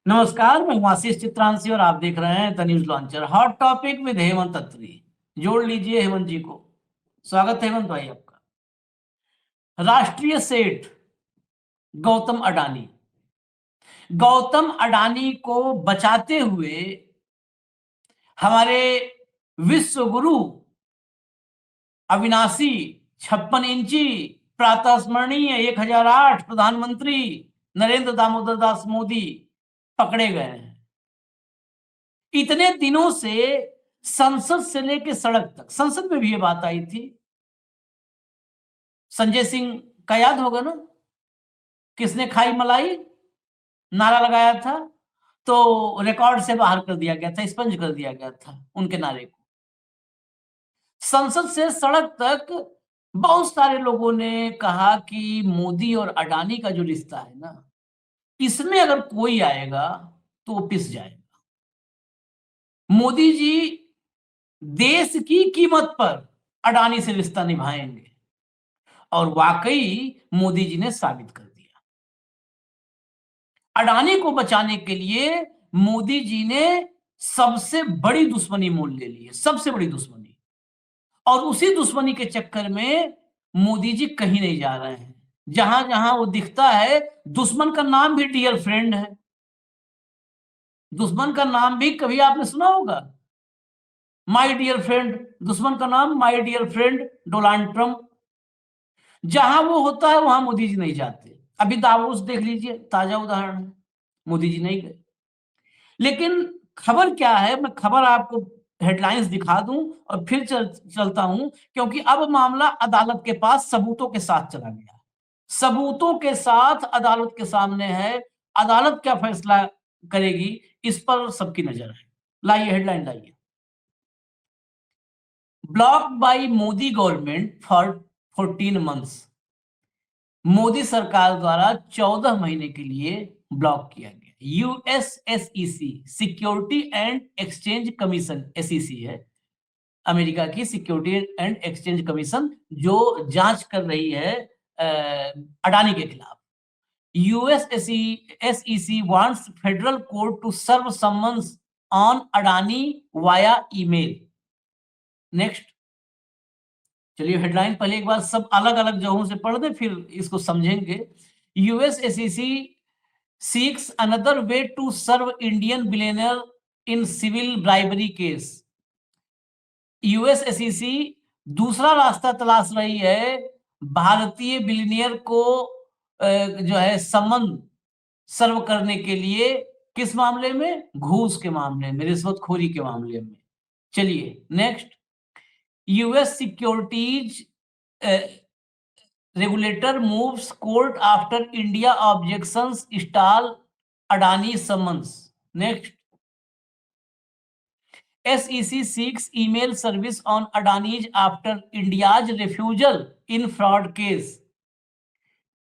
नमस्कार, मैं हूं आशीष चित्रांशी और आप देख रहे हैं the news launcher. Hot topic with Hemant Atri. जोड़ लीजिए हेमंत जी को। स्वागत है हेमंत भाई आपका। राष्ट्रीय सेठ गौतम अडानी, गौतम अडानी को बचाते हुए हमारे विश्व गुरु अविनाशी 56 इंची प्रातः स्मरणीय 1008 प्रधानमंत्री नरेंद्र दामोदर दास मोदी पकड़े गए हैं। इतने दिनों से संसद से लेकर सड़क तक, संसद में भी ये बात आई थी। संजय सिंह का याद होगा ना, किसने खाई मलाई नारा लगाया था, तो रिकॉर्ड से बाहर कर दिया गया था, स्पंज कर दिया गया था उनके नारे को। संसद से सड़क तक बहुत सारे लोगों ने कहा कि मोदी और अडानी का जो रिश्ता है ना, इसमें अगर कोई आएगा तो वो पिस जाएगा। मोदी जी देश की कीमत पर अडानी से रिश्ता निभाएंगे और वाकई मोदी जी ने साबित कर दिया। अडानी को बचाने के लिए मोदी जी ने सबसे बड़ी दुश्मनी मोल ले ली है, सबसे बड़ी दुश्मनी। और उसी दुश्मनी के चक्कर में मोदी जी कहीं नहीं जा रहे हैं। जहां जहां वो दिखता है, दुश्मन का नाम भी डियर फ्रेंड है। दुश्मन का नाम भी कभी आपने सुना होगा, माय डियर फ्रेंड। दुश्मन का नाम my dear friend Donald Trump. जहां वो होता है वहां मोदी जी नहीं जाते। अभी दावोस देख लीजिए, ताजा उदाहरण है, मोदी जी नहीं गए। लेकिन खबर क्या है, मैं खबर आपको हेडलाइंस दिखा दूं और फिर चलता हूं, क्योंकि अब मामला अदालत के पास सबूतों के साथ चला गया। सबूतों के साथ अदालत के सामने है। अदालत क्या फैसला करेगी, इस पर सबकी नजर है। लाइए हेडलाइन लाइए। Block by Modi government for 14 months. Modi सरकार द्वारा 14 महीने के लिए ब्लॉक किया गया। US SEC, security and exchange commission, SEC है अमेरिका की सिक्योरिटी एंड एक्सचेंज कमीशन, जो जांच कर रही है अडानी के खिलाफ। US SEC wants federal court to serve summons on Adani via email. Next, चलिए हेडलाइन पहले एक बार सब अलग अलग जगहों से पढ़ दें, फिर इसको समझेंगे। US SEC seeks another way to serve Indian billionaire in civil bribery case. US SEC दूसरा रास्ता तलाश रही है भारतीय बिलियनियर को जो है समन सर्व करने के लिए। किस मामले में? घूस के मामले में, रिश्वतखोरी के मामले में। चलिए next, US securities regulator moves court after India objections stall Adani summons. Next, SEC seeks email service on Adani's after India's refusal in fraud case.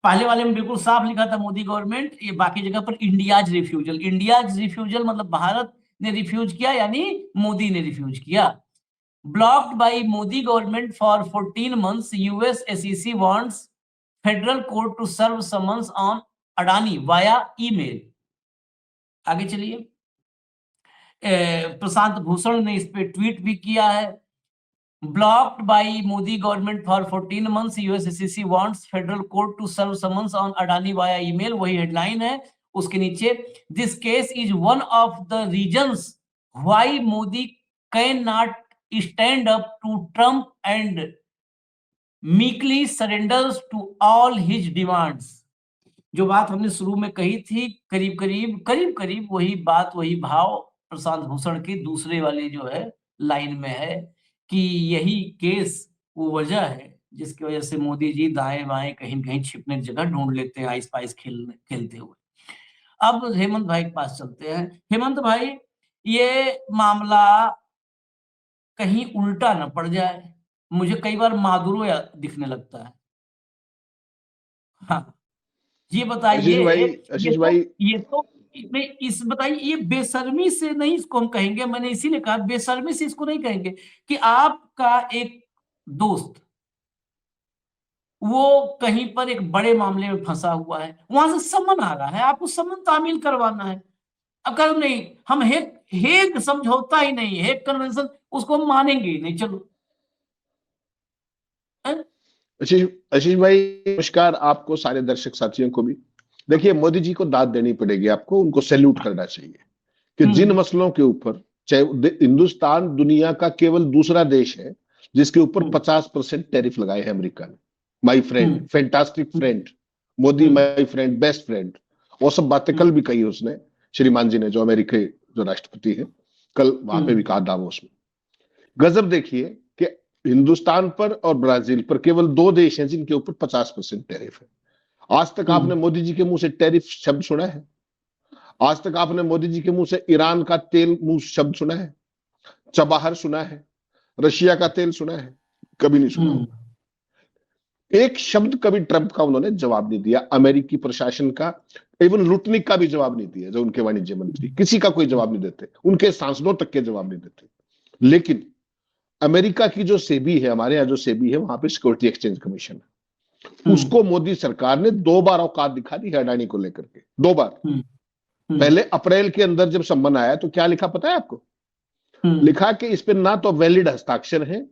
पहले वाले में बिल्कुल साफ लिखा था मोदी गवर्नमेंट, ये बाकी जगह पर इंडियाज रिफ्यूजल। इंडियाज रिफ्यूजल मतलब भारत ने रिफ्यूज किया, यानी मोदी ने रिफ्यूज किया। Blocked by Modi government for 14 months, US SEC wants federal court to serve summons on Adani via email. आगे चलिए, प्रशांत भूषण ने इस पे ट्वीट भी किया है। Blocked by Modi government for 14 months, US SEC wants federal court to serve summons on Adani via email, वही headline है। उसके नीचे, this case is one of the reasons why Modi can not stand up to Trump and meekly surrenders to all his demands. जो बात हमने शुरू में कही थी, करीब करीब वही बात, वही भाव प्रशांत भूषण के दूसरे वाले जो है लाइन में है, कि यही केस वो वजह है जिसकी वजह से मोदी जी दाएं बाएं कहीं कहीं छिपने की जगह ढूंढ लेते हैं आइस पाइस खेलते हुए। अब हेमंत भाई के पास चलते हैं। हेमंत भाई, ये मामला कहीं उल्टा न पड़ जाए, मुझे कई बार मादुरो दिखने लगता है। हाँ, ये आशीष बताइए, भाई, ये आशीष तो भाई। ये तो मैं इस बताइए, ये बेशर्मी से नहीं इसको हम कहेंगे, मैंने इसीलिए कहा बेशर्मी से इसको नहीं कहेंगे, कि आपका एक दोस्त वो कहीं पर एक बड़े मामले में फंसा हुआ है, वहां से समन आ रहा है, आपको समन तामील करवाना है। अब कह नहीं, हम हेग समझौता ही नहीं, हेग कन्वेंशन उसको हम मानेंगे ही नहीं, चलो। आशीष आशीष भाई नमस्कार, आपको सारे दर्शक साथियों को भी। देखिए, मोदी जी को दाद देनी पड़ेगी, आपको उनको सैल्यूट करना चाहिए कि जिन मसलों के ऊपर, चाहे हिंदुस्तान दुनिया का केवल दूसरा देश है जिसके ऊपर 50% टैरिफ लगाए हैं अमेरिका ने। My friend, fantastic friend Modi, my friend, best friend, वो सब बातें कल भी कही उसने, श्रीमान जी ने, जो अमेरिकी जो राष्ट्रपति है, कल वहां पे भी कहा दावोस में। गजब देखिए कि हिंदुस्तान पर और ब्राजील पर केवल 2 देश हैं जिनके ऊपर 50% टैरिफ है। आज तक आपने मोदी जी के मुंह से टैरिफ शब्द सुना है? आज तक आपने मोदी जी के मुंह से ईरान का तेल मुंह शब्द सुना है? चबाहर सुना है? रशिया का तेल सुना है? कभी नहीं सुना होगा। एक शब्द कभी ट्रंप का उन्होंने जवाब नहीं दिया, अमेरिकी प्रशासन का, इवन लुटनिक का भी जवाब नहीं दिया, जो उनके वाणिज्य मंत्री, किसी का कोई जवाब नहीं देते, उनके सांसदों तक के जवाब नहीं देते। लेकिन अमेरिका की जो सेबी है, हमारे यहाँ जो सेबी है, वहां पे सिक्योरिटी एक्सचेंज कमीशन है, उसको मोदी सरकार ने 2 बार औकात दिखा दी है अडानी को लेकर के, 2 बार। पहले अप्रैल के अंदर जब सम्मन आया तो क्या लिखा पता है आपको? लिखा कि इस पे ना तो वैलिड हस्ताक्षर है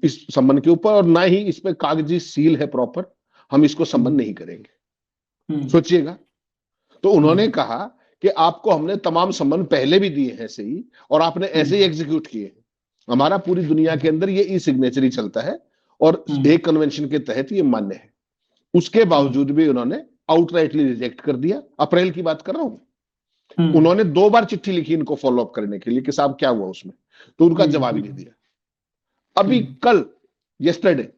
इस सम्मन के ऊपर, और ना ही इस पे कागजी सील है प्रॉपर, हम इसको सम्मन नहीं करेंगे। सोचिएगा। तो उन्होंने कहा कि आपको हमने तमाम सम्मन पहले भी दिए हैं ऐसे ही, और आपने ऐसे ही एग्जीक्यूट किए हैं। हमारा पूरी दुनिया के अंदर ये ई सिग्नेचरी चलता है और एक कन्वेंशन के तहत ये मान्य है। उसके बावजूद भी उन्होंने आउटराइटली रिजेक्ट कर दिया। अप्रैल की बात कर रहा हूं। उन्होंने 2 बार चिट्ठी लिखी इनको फॉलो अप करने के लिए कि साहब क्या हुआ उसमें, तो उनका जवाब ही नहीं दिया। अभी कल, यस्टरडे,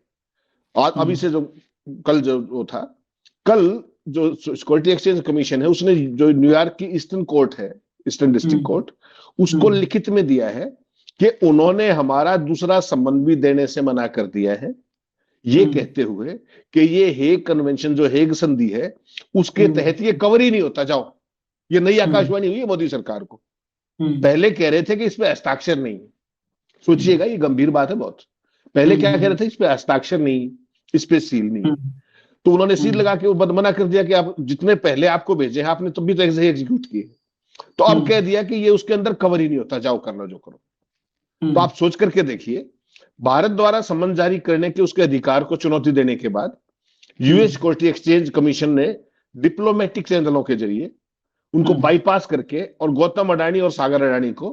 और अभी से जो कल जो था, कल जो सिक्योरिटी एक्सचेंज कमीशन है, उसने जो न्यूयॉर्क की ईस्टर्न कोर्ट है, ईस्टर्न डिस्ट्रिक्ट कोर्ट, उसको लिखित में दिया है कि उन्होंने हमारा दूसरा सम्मन भी देने से मना कर दिया है, ये कहते हुए कि ये हेग कन्वेंशन, जो हेग संधि है, उसके तहत ये कवर ही नहीं होता। जाओ, ये नई आकाशवाणी हुई है मोदी सरकार को। पहले कह रहे थे कि इस पे हस्ताक्षर नहीं है। सोचिएगा, ये गंभीर बात है बहुत। पहले क्या कह रहे थे? इस पे हस्ताक्षर नहीं, इस पे सील नहीं। तो उन्होंने सील लगा के मना कर दिया कि आप जितने पहले आपको भेजे हैं आपने तब भी तो एग्जीक्यूट किए। तो अब कह दिया कि ये उसके अंदर कवर ही नहीं होता, जाओ कर लो जो करो। तो आप सोच करके देखिए, भारत द्वारा सम्मन जारी करने के उसके अधिकार को चुनौती देने के बाद यूएस सिक्योरिटी एक्सचेंज कमीशन ने डिप्लोमेटिक चैनलों के जरिए उनको बाईपास करके और गौतम अडानी और सागर अडानी को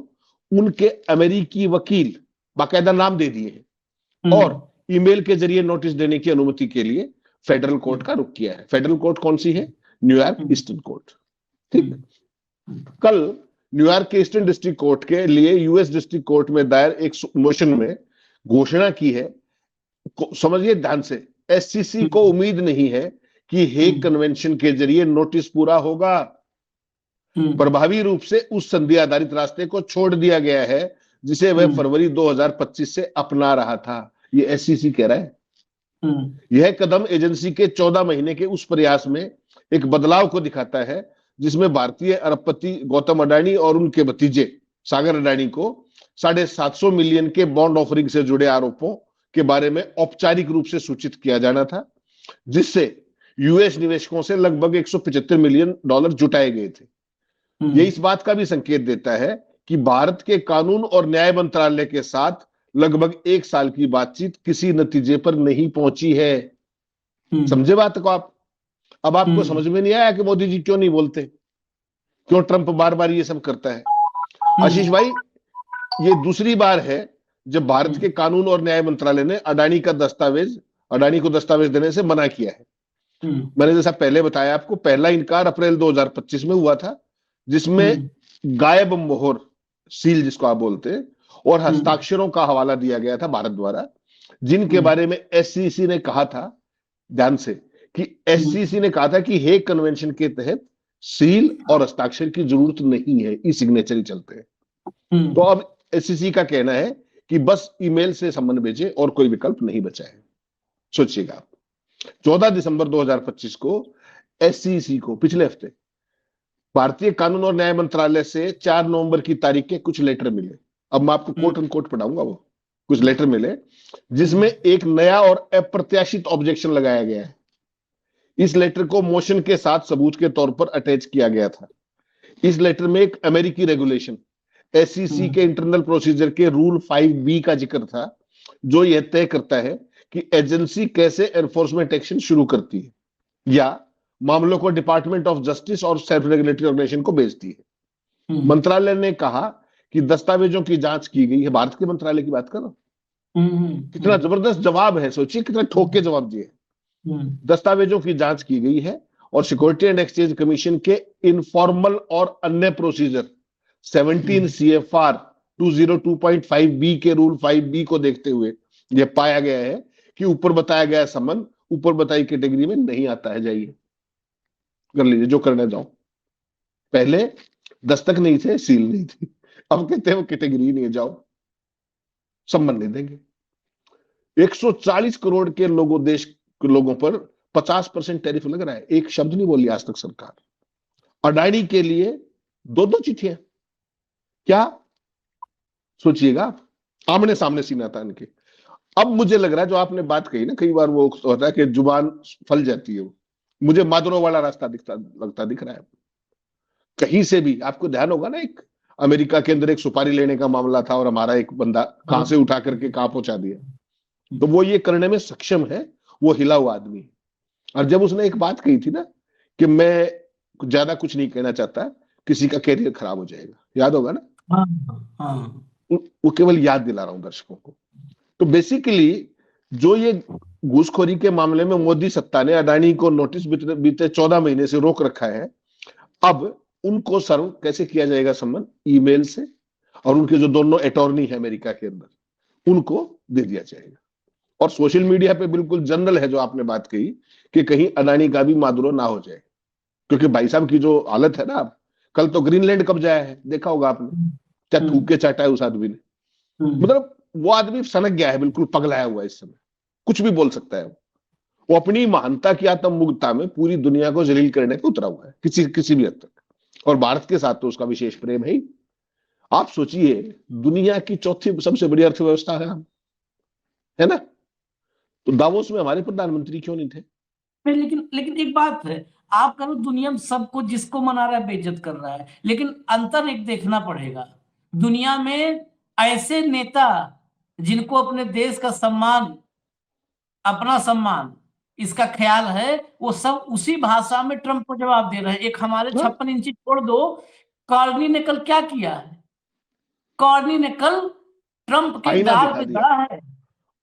उनके अमेरिकी वकील बाकायदा नाम दे दिए हैं और ईमेल के जरिए नोटिस देने की अनुमति के लिए फेडरल कोर्ट का रुख किया है। फेडरल कोर्ट कौन सी है? New York eastern court. ठीक। कल न्यूयॉर्क के ईस्टर्न डिस्ट्रिक्ट कोर्ट के लिए यूएस डिस्ट्रिक्ट कोर्ट में दायर एक मोशन में घोषणा की है, समझिए ध्यान से, एससीसी को उम्मीद नहीं है कि हेग कन्वेंशन के जरिए नोटिस पूरा होगा। प्रभावी रूप से उस संधि आधारित रास्ते को छोड़ दिया गया है जिसे वह फरवरी 2025 से अपना रहा था। ये एससीसी कह रहा है। यह कदम एजेंसी के 14 महीने के उस प्रयास में एक बदलाव को दिखाता है जिसमें भारतीय अरबपति गौतम अडानी और उनके भतीजे सागर अडानी को 750 मिलियन के बॉन्ड ऑफरिंग से जुड़े आरोपों के बारे में औपचारिक रूप से सूचित किया जाना था, जिससे यूएस निवेशकों से लगभग $175 मिलियन जुटाए गए थे। ये इस बात का भी संकेत देता है कि भारत के कानून और न्याय मंत्रालय के साथ लगभग 1 साल की बातचीत किसी नतीजे पर नहीं पहुंची है। समझे बात को आप? अब आपको समझ में नहीं आया कि मोदी जी क्यों नहीं बोलते, क्यों ट्रंप बार बार ये सब करता है? आशीष भाई, ये दूसरी बार है जब भारत के कानून और न्याय मंत्रालय ने अडानी को दस्तावेज देने से मना किया है। मैंने जैसा पहले बताया आपको, पहला इनकार अप्रैल 2025 में हुआ था, जिसमें गायब मोहर, सील जिसको आप बोलते हैं, और हस्ताक्षरों का हवाला दिया गया था भारत द्वारा, जिनके बारे में एससीसी ने कहा था, ध्यान से, कि एससीसी ने कहा था कि हेग कन्वेंशन के तहत सील और हस्ताक्षर की जरूरत नहीं है, ई सिग्नेचर ही चलते हैं। तो अब एससीसी का कहना है कि बस ईमेल से सम्मन भेजे और कोई विकल्प नहीं बचा है। सोचिएगा आप, 14 दिसंबर 2025 को एससीसी को, पिछले हफ्ते, भारतीय कानून और न्याय मंत्रालय से 4 नवंबर की तारीख के कुछ लेटर मिले। अब मैं आपको कोट एंड कोट पढ़ाऊंगा, वो कुछ लेटर मिले जिसमें एक नया और अप्रत्याशित ऑब्जेक्शन लगाया गया है। इस लेटर को मोशन के साथ सबूत के तौर पर अटैच किया गया था। इस लेटर में एक अमेरिकी रेगुलेशन एसईसी के इंटरनल प्रोसीजर के रूल 5B का जिक्र था, जो यह तय करता है कि एजेंसी कैसे एनफोर्समेंट एक्शन शुरू करती है या मामलों को डिपार्टमेंट ऑफ जस्टिस और सेल्फ रेगुलेटरी ऑर्गेनाइजेशन को भेजती है। मंत्रालय ने कहा कि दस्तावेजों की जांच की गई है। भारत के मंत्रालय की बात कर रहा हूं। कितना जबरदस्त जवाब है, सोचिए कितना ठोक के जवाब दिए। दस्तावेजों की जांच की गई है और सिक्योरिटी एंड एक्सचेंज कमीशन के इनफॉर्मल और अन्य प्रोसीजर 17 CFR 202.5B के रूल 5B को देखते हुए यह पाया गया है कि ऊपर बताया गया संबंध ऊपर बताई कैटेगरी में नहीं आता है। जाइए कर लीजिए जो करना जाओ। पहले दस्तक नहीं थे, सील नहीं थी, अब कहते हैं वो कैटेगरी नहीं है, जाओ संबंध नहीं देंगे। 140 करोड़ के देश के लोगों पर 50% टैरिफ लग रहा है। एक शब्द नहीं बोली आज तक सरकार। अडानी के लिए 2-2 चिट्ठियां, क्या सोचिएगा आप, आमने सामने सीना था इनके। अब मुझे लग रहा है जो आपने बात कही ना, कई बार वो होता है कि जुबान फल जाती है, मुझे मादुरो वाला रास्ता दिख रहा है। कहीं से भी आपको ध्यान होगा ना, एक अमेरिका के अंदर एक सुपारी लेने का मामला था और हमारा एक बंदा कहां से उठा करके कहां पहुंचा दिया। तो वो ये करने में सक्षम है, वो हिला हुआ आदमी। और जब उसने एक बात कही थी ना कि मैं ज्यादा कुछ नहीं कहना चाहता, किसी का कैरियर खराब हो जाएगा, याद होगा ना। वो केवल याद दिला रहा हूं दर्शकों को। तो बेसिकली जो ये घूसखोरी के मामले में मोदी सत्ता ने अडानी को नोटिस बीते 14 महीने से रोक रखा है, अब उनको सर्व कैसे किया जाएगा संबंध, ईमेल से, और उनके जो दोनों अटॉर्नी है अमेरिका के अंदर उनको दे दिया जाएगा। और सोशल मीडिया पे बिल्कुल जनरल है जो आपने बात कही कि कहीं अडानी का भी मादुरो ना हो जाए, क्योंकि भाई साहब की जो हालत है ना, कल तो ग्रीनलैंड कब जाया है देखा होगा आपने, क्या थूक के चाटा है उस आदमी ने। मतलब वो आदमी सनक गया है, बिल्कुल पगलाया हुआ है इस समय, कुछ भी बोल सकता है। वो अपनी महानता की आत्ममुग्धता में पूरी दुनिया को जलील करने पे उतरा हुआ है किसी भी हद तक। और भारत के साथ तो उसका विशेष प्रेम है ही। आप सोचिए, दुनिया की चौथी सबसे बड़ी अर्थव्यवस्था है ना, तो दावोस में हमारे प्रधानमंत्री क्यों नहीं थे? लेकिन एक बात है, आप करो दुनिया में सबको जिसको मना रहा है बेइज्जत कर रहा है, लेकिन अंतर एक देखना पड़ेगा। दुनिया में ऐसे नेता जिनको अपने देश का सम्मान, अपना सम्मान, इसका ख्याल है, वो सब उसी भाषा में ट्रंप को जवाब दे रहे हैं। एक हमारे 56 इंची छोड़ दो, कॉर्नी ने कल क्या किया है? कॉर्नी ने कल ट्रम्प के गाल पे खड़ा है,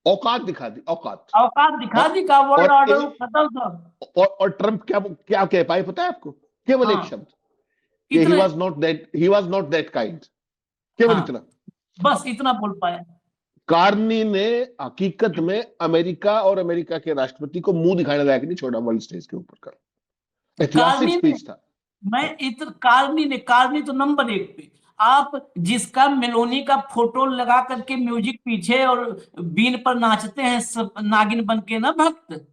औकात दिखा दी, औकात दिखा दी का वर्ल्ड ऑर्डर खत्म सब। और ट्रम्प क्या कह पाए पता है आपको? केवल एक शब्द, he was not that kind, केवल इतना, बस इतना बोल पाया। कार्नी ने हकीकत में अमेरिका और अमेरिका के राष्ट्रपति को मुंह दिखाने लायक नहीं छोड़ा वर्ल्ड स्टेज के ऊपर का। ऐतिहासिक स्पीच था। कार्नी तो नंबर 1 पे। आप जिसका मेलोनी का फोटो लगा करके म्यूजिक पीछे और बीन पर नाचते हैं सब नागिन बन के ना भक्त,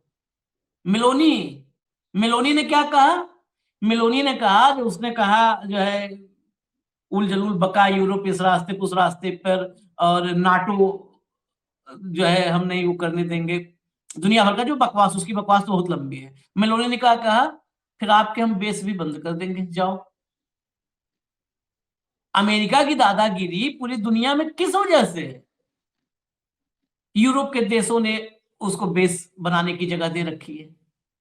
मेलोनी ने क्या कहा? मेलोनी ने कहा, जो उसने कहा जो है उल जलूल बका यूरोप इस रास्ते उस रास्ते पर, और नाटो जो है हम नहीं वो करने देंगे, दुनिया भर का जो बकवास, उसकी बकवास तो बहुत लंबी है। मेलोनी ने क्या कहा? फिर आपके हम बेस भी बंद कर देंगे, जाओ। अमेरिका की दादागिरी पूरी दुनिया में किस वजह से है? यूरोप के देशों ने उसको बेस बनाने की जगह दे रखी है।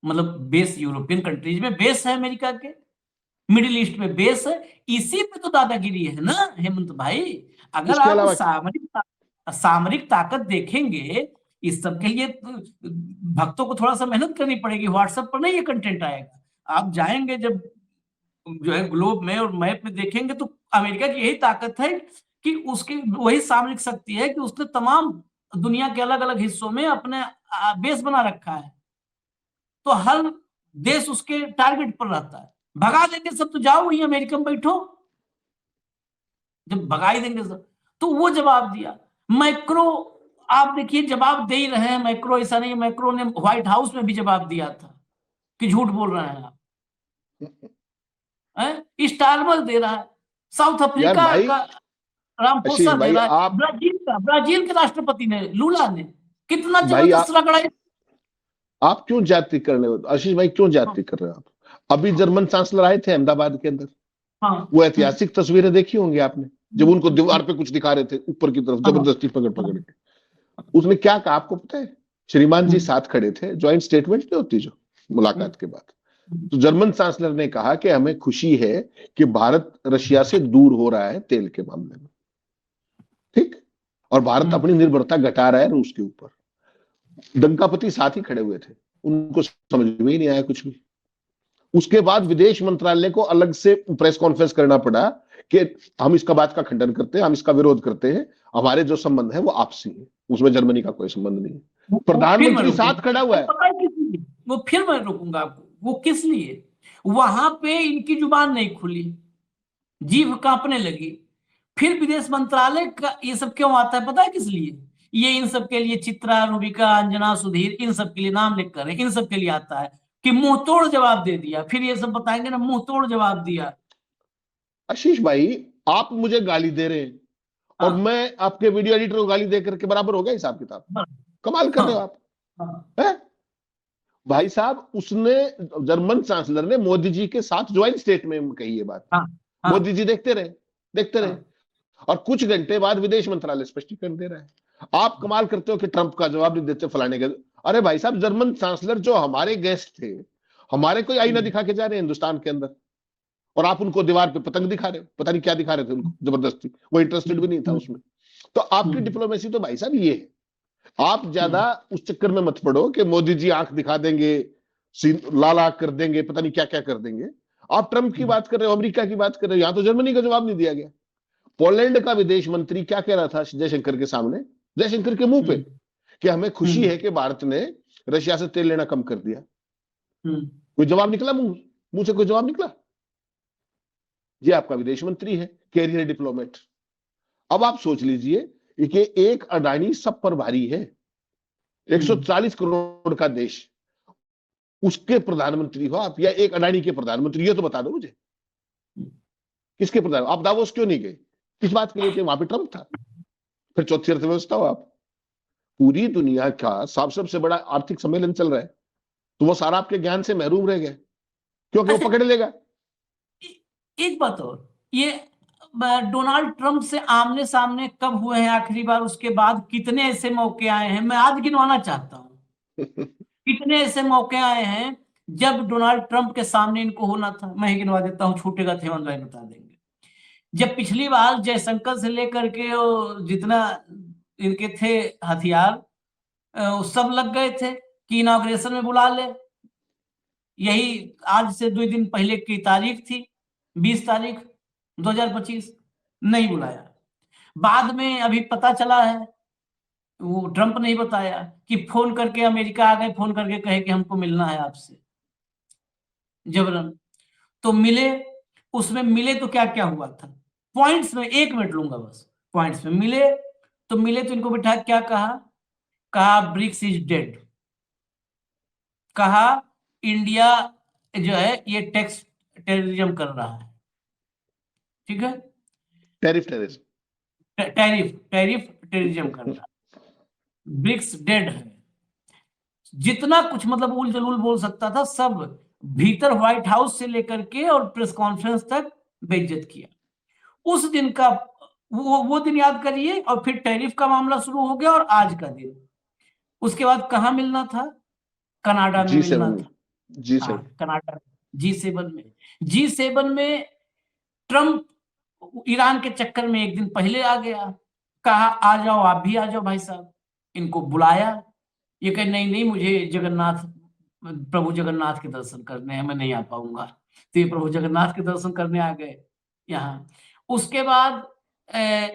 मतलब बेस यूरोपियन कंट्रीज में बेस है अमेरिका के, मिडिल ईस्ट में बेस है, इसी पे तो दादागिरी है ना हेमंत भाई। अगर आप सामरिक ताकत देखेंगे, इस सब के लिए भक्तों को थोड़ा सा मेहनत करनी पड़ेगी। व्हाट्सएप पर नहीं ये कंटेंट आएगा, आप जाएंगे जब जो है ग्लोब में और मैप में देखेंगे तो अमेरिका की यही ताकत है कि उसकी वही सामरिक शक्ति है कि उसने तमाम दुनिया के अलग अलग हिस्सों में अपने बेस बना रखा है। तो हर देश उसके टारगेट पर रहता है। भगा देंगे सब तो जाओ वही अमेरिका में बैठो, जब भगा ही देंगे सब। तो वो जवाब दिया। मैक्रो आप देखिए जवाब दे ही रहे हैं। मैक्रो ऐसा नहीं, मैक्रो ने व्हाइट हाउस में भी जवाब दिया था कि झूठ बोल रहे हैं आप। स्टारबक दे रहा है, साउथ अफ्रीका का रामफोसा दे रहा है, ब्राजील के राष्ट्रपति ने लूला ने कितना जबरदस्त रगड़ा। आप क्यों जाति कर रहे हो आशीष भाई, क्यों जाति कर रहे हो आप? अभी जर्मन चांसलर आए थे अहमदाबाद के अंदर, हाँ, वो ऐतिहासिक तस्वीरें देखी होंगी आपने, जब उनको दीवार पे कुछ दिखा रहे थे ऊपर की तरफ हाँ, जबरदस्ती पकड़ पकड़ के। उसने क्या कहा आपको पता है? श्रीमान जी साथ खड़े थे, ज्वाइंट स्टेटमेंट नहीं होती जो मुलाकात के बाद, तो जर्मन चांसलर ने कहा कि हमें खुशी है कि भारत रशिया से दूर हो रहा है तेल के मामले में, ठीक, और भारत अपनी निर्भरता घटा रहा है रूस के ऊपर। दंकापति साथ ही खड़े हुए थे, उनको समझ में ही नहीं आया कुछ भी। उसके बाद विदेश मंत्रालय को अलग से प्रेस कॉन्फ्रेंस करना पड़ा कि हम इसका बात का खंडन करते हैं, हम इसका विरोध करते हैं, हमारे जो संबंध है वो आपसी है, उसमें जर्मनी का कोई संबंध नहीं है। फिर मैं प्रधानमंत्री साथ रुकूंगा, खड़ा हुआ है। पता है किस लिए? वो फिर मैं रुकूंगा आपको, वो किस लिए? वहां पे इनकी जुबान नहीं खुली, जीभ कांपने लगी। फिर विदेश मंत्रालय का ये सब क्यों आता है पता है किस लिए? ये इन सब के लिए, चित्रा, रूबिका, अंजना, सुधीर, इन सब के लिए नाम लिख कर, इन सब के लिए आता है कि मुंह तोड़ जवाब दे दिया। फिर ये सब बताएंगे ना, मुंह तोड़ जवाब दिया। आशीष भाई, आप मुझे गाली दे रहे हैं और हाँ, मैं आपके वीडियो एडिटर को गाली देकर के बराबर हो गया हिसाब किताब? हाँ, कमाल कर रहे हो हाँ, आप, हाँ, है? भाई साहब, उसने, जर्मन चांसलर ने मोदी जी के साथ ज्वाइंट स्टेट में कही ये बात। हाँ, हाँ, मोदी जी देखते रहे, देखते रहे, हाँ, और कुछ घंटे बाद विदेश मंत्रालय स्पष्टीकरण दे रहा है। आप कमाल करते हो कि ट्रंप का जवाब नहीं देते, फलाने का। अरे भाई साहब, जर्मन चांसलर जो हमारे गेस्ट थे, हमारे कोई आईना दिखा के जा रहे हैं हिंदुस्तान के अंदर, और आप उनको दीवार पे पतंग दिखा रहे हो, पता नहीं क्या दिखा रहे थे उनको जबरदस्ती, वो इंटरेस्टेड भी नहीं था उसमें। तो आपकी डिप्लोमेसी तो भाई साहब ये है। आप ज्यादा उस चक्कर में मत पड़ो कि मोदी जी आंख दिखा देंगे, लाल आंख कर देंगे, पता नहीं क्या क्या कर देंगे। आप ट्रंप की बात कर रहे हो, अमेरिका की बात कर रहे हो, यहां तो जर्मनी का जवाब नहीं दिया गया। पोलैंड का विदेश मंत्री क्या कह रहा था जयशंकर के सामने, जयशंकर के मुंह पे, कि हमें खुशी है कि भारत ने रशिया से तेल लेना कम कर दिया। कोई जवाब निकला मुंह से? कोई जवाब निकला? ये आपका विदेश मंत्री है, कैरियर डिप्लोमेट। अब आप सोच लीजिए कि एक अडानी सब पर भारी है, 140 करोड़ का देश, उसके प्रधानमंत्री हो आप, या एक अडानी के प्रधानमंत्री, ये तो बता दो मुझे। किसके प्रधान? आप दावोस क्यों नहीं गए? किस बात के लिए थे? वहां पे ट्रंप था। फिर चौथी अर्थव्यवस्था हो आप। पूरी दुनिया का सबसे बड़ा आर्थिक सम्मेलन चल रहा है, तो वो सारा आपके ज्ञान से महरूम रह गए, क्योंकि वो अच्छा, पकड़ लेगा। एक बात और, ये डोनाल्ड ट्रंप से आमने सामने कब हुए हैं आखिरी बार? उसके बाद कितने ऐसे मौके आए हैं, मैं आज गिनवाना चाहता हूं। कितने ऐसे मौके आए हैं जब डोनाल्ड ट्रंप के सामने इनको होना था? मैं ही गिनवा देता हूँ, छूटेगा थे ऑनलाइन बता देंगे। जब पिछली बार जयशंकर से लेकर के वो जितना इनके थे हथियार, वो सब लग गए थे कि इनॉग्रेशन में बुला ले। यही आज से 2 दिन पहले की तारीख थी, 20 तारीख 2025, नहीं बुलाया। बाद में अभी पता चला है, वो ट्रंप नहीं बताया, कि फोन करके अमेरिका आ गए, फोन करके कहे कि हमको मिलना है आपसे जबरन। तो मिले, उसमें मिले तो क्या क्या हुआ था पॉइंट्स में, 1 मिनट लूंगा बस। पॉइंट्स में मिले तो इनको बिठा क्या कहा? कहा ब्रिक्स इज डेड। कहा इंडिया जो है ये टैक्स टेररिज्म कर रहा है, ठीक है, tariff terrorism. Tariff tariff terrorism कर रहा है, ब्रिक्स डेड है। जितना कुछ मतलब उल जलूल बोल सकता था सब, भीतर व्हाइट हाउस से लेकर के और प्रेस कॉन्फ्रेंस तक बेइज्जत किया। उस दिन का वो दिन याद करिए, और फिर टैरिफ का मामला शुरू हो गया, और आज का दिन। उसके बाद कहां मिलना था? कनाडा में G7 मिलना में, था। हाँ, G7। कनाडा, G7 में। G7 में ट्रंप ईरान के चक्कर में एक दिन पहले आ गया, कहा आ जाओ, आप भी आ जाओ भाई साहब। इनको बुलाया, ये कहे नहीं नहीं, मुझे जगन्नाथ, प्रभु जगन्नाथ के दर्शन करने हैं, मैं नहीं आ पाऊंगा। तो ये प्रभु जगन्नाथ के दर्शन करने आ गए यहाँ। उसके बाद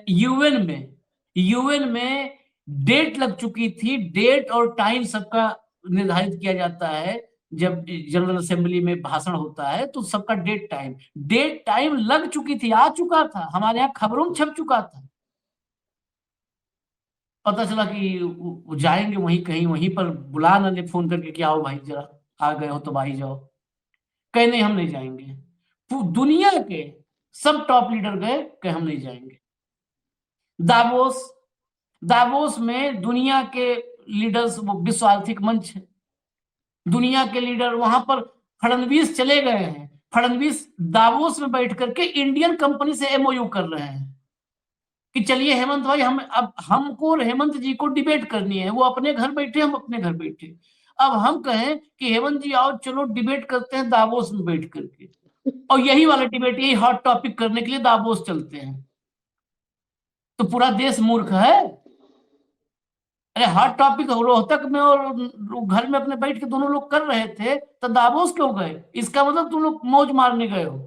यूएन में डेट लग चुकी थी, डेट और टाइम सबका निर्धारित किया जाता है। जब जनरल असेंबली में भाषण होता है तो सबका डेट टाइम लग चुकी थी, आ चुका था, हमारे यहाँ खबरों में छप चुका था। पता चला कि वो जाएंगे वहीं कहीं, वहीं पर बुला ना ले फोन करके कि आओ भाई जरा, आ गए हो तो भाई जाओ। कहे नहीं हम नहीं जाएंगे। दुनिया के सब टॉप लीडर गए, कहे हम नहीं जाएंगे। दावोस, दावोस में दुनिया के लीडर्स, वो विश्व आर्थिक मंच है, दुनिया के लीडर वहां पर, फडणवीस चले गए हैं, फडणवीस दावोस में बैठ करके इंडियन कंपनी से एमओयू कर रहे हैं कि चलिए हेमंत भाई, हम अब हमको और हेमंत जी को डिबेट करनी है। वो अपने घर बैठे, हम अपने घर बैठे। अब हम कहें कि हेमंत जी आओ चलो डिबेट करते हैं दावोस में बैठ करके, और यही वाला डिबेट, यही हॉट टॉपिक करने के लिए दावोस चलते हैं, तो पूरा देश मूर्ख है। अरे हॉट टॉपिक रोहतक में और घर में अपने बैठ के दोनों लोग कर रहे थे, तो दावोस क्यों गए? इसका मतलब तुम लोग मौज मारने गए हो,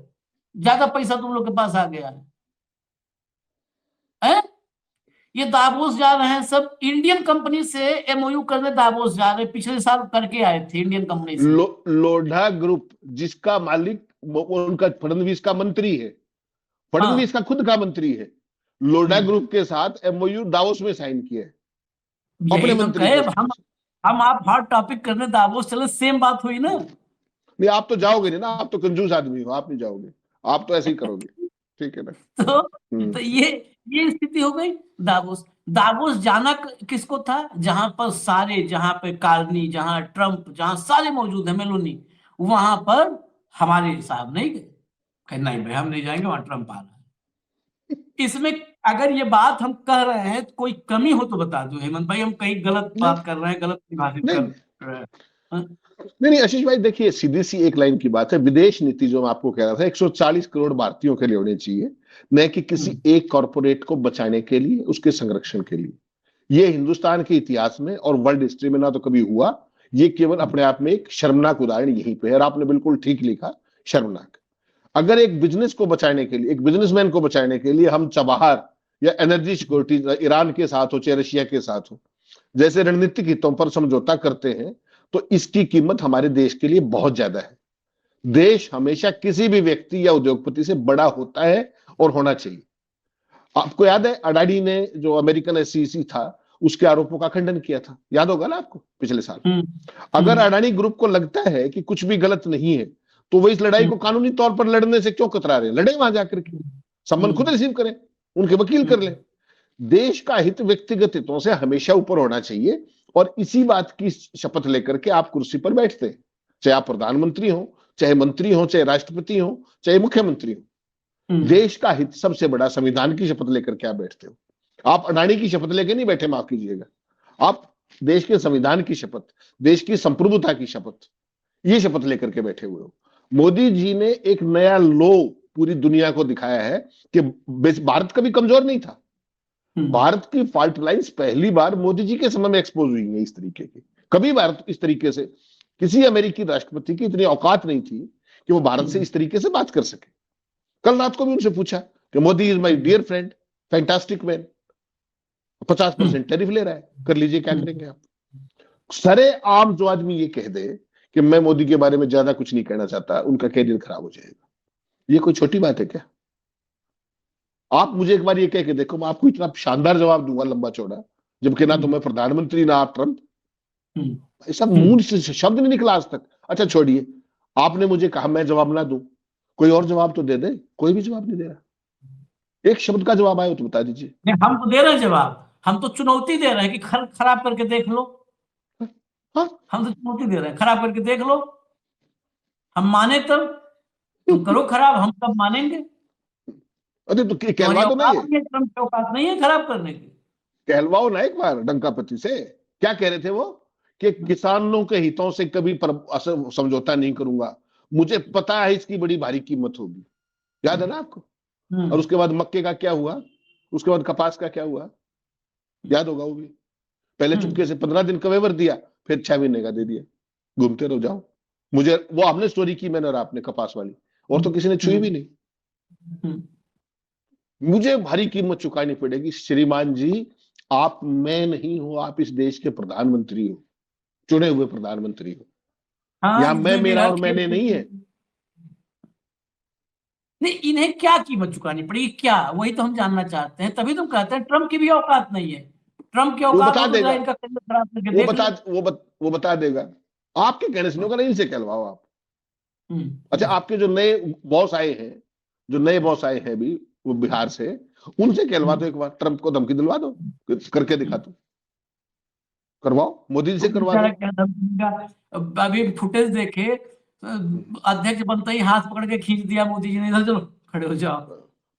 ज्यादा पैसा तुम लोग के पास आ गया है। ये दावोस जा रहे हैं, सब इंडियन कंपनी से एमओयू करने दावोस जा रहे हैं। पिछले साल करके आए थे इंडियन कंपनी से। लोढ़ा ग्रुप जिसका मालिक वो उनका फडणवीस का मंत्री है, फडणवीस का खुद का मंत्री है, लोढ़ा ग्रुप के साथ एमओयू दावोस में साइन किया है अपने यही तो मंत्री कहे, को। हम आप हॉट टॉपिक करने दावोस चले, सेम बात हुई ना। नहीं आप तो जाओगे नहीं ना, आप तो कंजूस आदमी हो, आप नहीं जाओगे, आप तो ऐसे ही करोगे, ठीक है ना। तो ये स्थिति हो गई। दावोस दावोस जाना किसको था? जहां पर सारे, जहां पे कार्नी, जहां ट्रंप, जहां सारे मौजूद है, मेलोनी, वहां पर हमारे साहब नहीं गए। कहे नहीं भाई हम नहीं जाएंगे, वहां ट्रंप आ रहा है। इसमें अगर ये बात हम कह रहे हैं, कोई कमी हो तो बता दो हेमंत भाई, हम कहीं गलत बात कर रहे हैं, गलत विभाजित कर नहीं रहे हैं। हाँ? नहीं आशीष भाई, देखिए सीधी सी एक लाइन की बात है, विदेश नीति जो मैं आपको कह रहा था 140 करोड़ भारतीयों के लिए होनी चाहिए, न कि किसी एक कॉर्पोरेट को बचाने के लिए, उसके संरक्षण के लिए। ये हिंदुस्तान के इतिहास में और वर्ल्ड हिस्ट्री में ना तो कभी हुआ। ये केवल अपने आप में एक शर्मनाक उदाहरण यहीं पे है, और आपने बिल्कुल ठीक लिखा, शर्मनाक। अगर एक बिजनेस को बचाने के लिए, एक बिजनेसमैन को बचाने के लिए हम चबहार या एनर्जी सिक्योरिटी ईरान के साथ हो चाहे रशिया के साथ हो, जैसे रणनीतिक हितों पर समझौता करते हैं, तो इसकी कीमत हमारे देश के लिए बहुत ज्यादा है। देश हमेशा किसी भी व्यक्ति या उद्योगपति से बड़ा होता है और होना चाहिए। आपको याद है अडानी ने जो अमेरिकन एसईसी था उसके आरोपों का खंडन किया था, याद होगा ना आपको, पिछले साल। अगर अडानी ग्रुप को लगता है कि कुछ भी गलत नहीं है, तो वो इस लड़ाई को कानूनी तौर पर लड़ने से क्यों कतरा रहे? लड़े वहां जाकर के, सम्मान खुद रिसीव करें, उनके वकील कर लें। देश का हित व्यक्तिगत हितों से हमेशा ऊपर होना चाहिए, और इसी बात की शपथ लेकर के आप कुर्सी पर बैठते हैं, चाहे आप प्रधानमंत्री हो, चाहे मंत्री हो, चाहे राष्ट्रपति हो, चाहे मुख्यमंत्री हो। देश का हित सबसे बड़ा, संविधान की शपथ लेकर के आप बैठते हो। आप अडानी की शपथ लेकर नहीं बैठे, माफ कीजिएगा, आप देश के संविधान की शपथ, देश की संप्रभुता की शपथ, ये शपथ लेकर के बैठे हुए हो। मोदी जी ने एक नया लो पूरी दुनिया को दिखाया है कि भारत कभी कमजोर नहीं था। भारत की फॉल्ट लाइंस पहली बार मोदी जी के समय में एक्सपोज हुई है इस तरीके की। कभी भारत इस तरीके से, किसी अमेरिकी राष्ट्रपति की इतनी औकात नहीं थी कि वो भारत से इस तरीके से बात कर सके। कल रात को भी उनसे पूछा कि Modi is my dear friend, fantastic man, 50% tariff ले रहा है, कर लीजिए क्या करेंगे आप। सरे आम जो आदमी ये कह दे कि मैं मोदी के बारे में ज्यादा कुछ नहीं कहना चाहता, उनका कैरियर खराब हो जाएगा। ये कोई छोटी बात है क्या? आप मुझे एक बार ये कह के देखो, मैं आपको इतना शानदार जवाब दूंगा लंबा चौड़ा, जबकि ना तो मैं प्रधानमंत्री ना आप ट्रंप, ऐसा मुंह से शब्द नहीं निकला आज तक। अच्छा छोड़िए, आपने मुझे कहा मैं जवाब ना दूं, कोई और जवाब तो दे दे। कोई भी जवाब नहीं दे रहा। एक शब्द का जवाब आया तो बता दीजिए। हम तो दे रहे हैं जवाब, हम तो चुनौती दे रहे हैं कि खराब करके देख लो। हाँ? हम तो चुनौती दे रहे हैं, खराब करके देख लो, हम माने तब। तुम करो खराब, हम तब मानेंगे। अरे तो कहलवा दो ना, ये ट्रंप औकात नहीं है खराब करने की। कहलवाओ ना एक बार डंकापति से। क्या कह रहे थे वो कि किसानों के हितों से कभी समझौता नहीं करूंगा, मुझे पता है इसकी बड़ी भारी कीमत होगी। याद है ना आपको? और उसके बाद मक्के का क्या हुआ, उसके बाद कपास का क्या हुआ, याद होगा वो भी। पहले चुपके से 15 दिन का वेवर दिया, फिर 6 महीने का दे दिया, घूमते रहो जाओ। मुझे वो हमने स्टोरी की, मैंने और आपने, कपास वाली, और तो किसी ने छुई भी नहीं। मुझे भारी कीमत चुकानी पड़ेगी श्रीमान जी। आप मैं नहीं हो, आप इस देश के प्रधानमंत्री हो, चुने हुए प्रधानमंत्री हो। यहां मैं, मेरा और मैंने नहीं है। नहीं, इन्हें क्या कीमत चुकानी पड़ेगी, क्या? वही तो हम जानना चाहते हैं। तभी तुम कहते हैं ट्रंप की भी औकात नहीं है। ट्रंप की वो औकात बता हो तो देगा, इनका कैरियर खराब करके वो देख बता लो। वो बता देगा। आपके कहने से नहीं होगा, नहीं से कहलवाओ आप। अच्छा, आपके जो नए बॉस आए हैं, जो नए बॉस आए हैं भी वो बिहार से, उनसे कहलवा दो एक बार, ट्रंप को धमकी दिलवा दो, करके दिखा दो, करवाओ, मोदी जी से करवा दो। अभी फुटेज देखे, अध्यक्ष बनते ही हाथ पकड़ के खींच दिया मोदी जी ने, इधर चलो खड़े हो जाओ।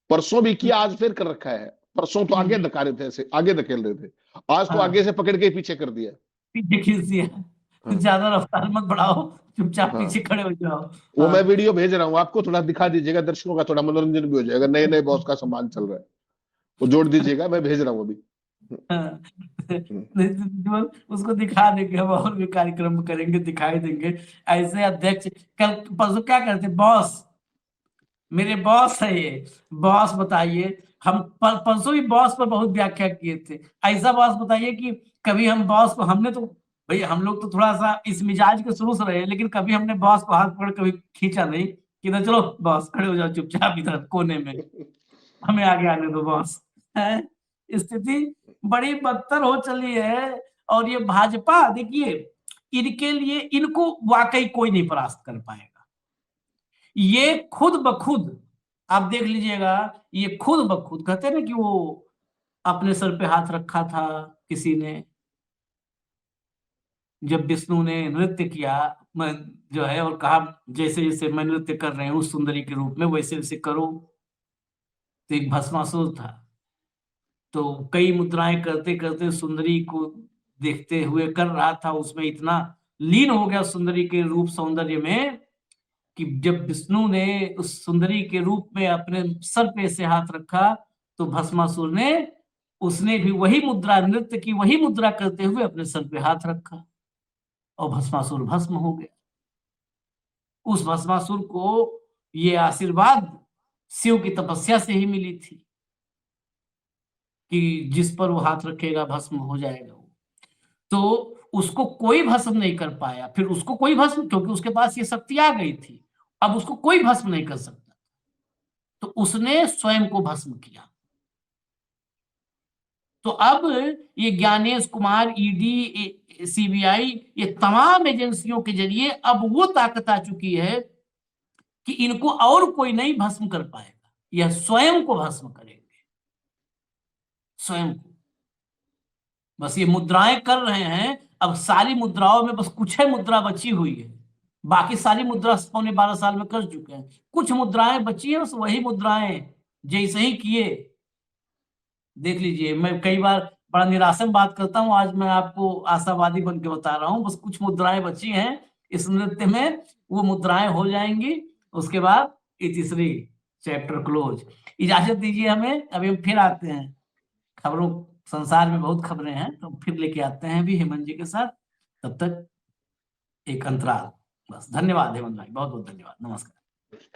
परसों भी किया, आज फिर कर रखा है। परसों तो आगे धका रहे थे, ऐसे आगे धकेल रहे थे, आज तो हाँ। आगे से पकड़ के पीछे कर दिया। पीछे खींच दिया, हाँ। ज्यादा रफ्तार मत बढ़ाओ, चुपचाप हाँ। पीछे खड़े हो जाओ। वो हाँ। मैं वीडियो भेज रहा हूँ आपको, थोड़ा दिखा दीजिएगा, दर्शकों का थोड़ा मनोरंजन भी हो जाएगा। नए नए बॉस का सम्मान चल रहा है, वो जोड़ दीजिएगा, मैं भेज रहा हूँ अभी। हाँ। नहीं, उसको दिखा देंगे, हम और भी कार्यक्रम करेंगे, दिखाई देंगे। ऐसे अध्यक्ष कल परसों क्या करते, बॉस मेरे बॉस है ये, बॉस बताइए। हम परसों भी बॉस पर बहुत व्याख्या किए थे। ऐसा बॉस बताइए कि कभी हम बॉस को, हमने तो भाई हम लोग तो थोड़ा सा इस मिजाज के शुरू से रहे, लेकिन कभी हमने बॉस को हाथ पकड़ कभी खींचा नहीं कि ना चलो बॉस खड़े हो जाओ चुपचाप इधर कोने में, हमें आगे आने दो बॉस। है स्थिति बड़ी बदतर हो चली है। और ये भाजपा देखिए, इनके लिए, इनको वाकई कोई नहीं परास्त कर पाएगा। ये खुद ब खुद आप देख लीजिएगा, ये खुद ब खुद कहते हैं ना कि वो अपने सर पे हाथ रखा था किसी ने, जब विष्णु ने नृत्य किया मैं जो है, और कहा जैसे जैसे मैं नृत्य कर रहे हूँ सुंदरी के रूप में, वैसे वैसे करो। तो एक भस्मासुर था, तो कई मुद्राएं करते करते सुंदरी को देखते हुए कर रहा था, उसमें इतना लीन हो गया सुंदरी के रूप सौंदर्य में कि जब विष्णु ने उस सुंदरी के रूप में अपने सर पे से हाथ रखा, तो भस्मासुर ने, उसने भी वही मुद्रा, नृत्य की वही मुद्रा करते हुए अपने सर पे हाथ रखा, और भस्मासुर भस्म हो गया। उस भस्मासुर को ये आशीर्वाद शिव की तपस्या से ही मिली थी कि जिस पर वो हाथ रखेगा भस्म हो जाएगा वो। तो उसको कोई भस्म नहीं कर पाया, फिर उसको कोई भस्म, क्योंकि उसके पास ये शक्ति आ गई थी, अब उसको कोई भस्म नहीं कर सकता, तो उसने स्वयं को भस्म किया। तो अब ये ज्ञानेश कुमार, ईडी, सीबीआई, ये तमाम एजेंसियों के जरिए अब वो ताकत आ चुकी है कि इनको और कोई नहीं भस्म कर पाएगा, यह स्वयं को भस्म करेंगे, स्वयं को। बस ये मुद्राएं कर रहे हैं, अब सारी मुद्राओं में बस कुछ है मुद्रा बची हुई है, बाकी सारी मुद्रा 12 साल में कर चुके हैं, कुछ मुद्राएं बची है, बस वही मुद्राएं जैसे ही किए। देख लीजिए, मैं कई बार बड़ा निराशन बात करता हूँ, आज मैं आपको आशावादी बन के बता रहा हूँ, बस कुछ मुद्राएं बची हैं इस नृत्य में, वो मुद्राएं हो जाएंगी, उसके बाद इतिश्री चैप्टर क्लोज। इजाजत दीजिए हमें, अभी हम फिर आते हैं, खबरों, संसार में बहुत खबरें हैं, तो फिर लेके आते हैं भी हेमंत जी के साथ। तब तक एक अंतराल, बस। धन्यवाद हेमंत भाई, बहुत बहुत धन्यवाद, नमस्कार।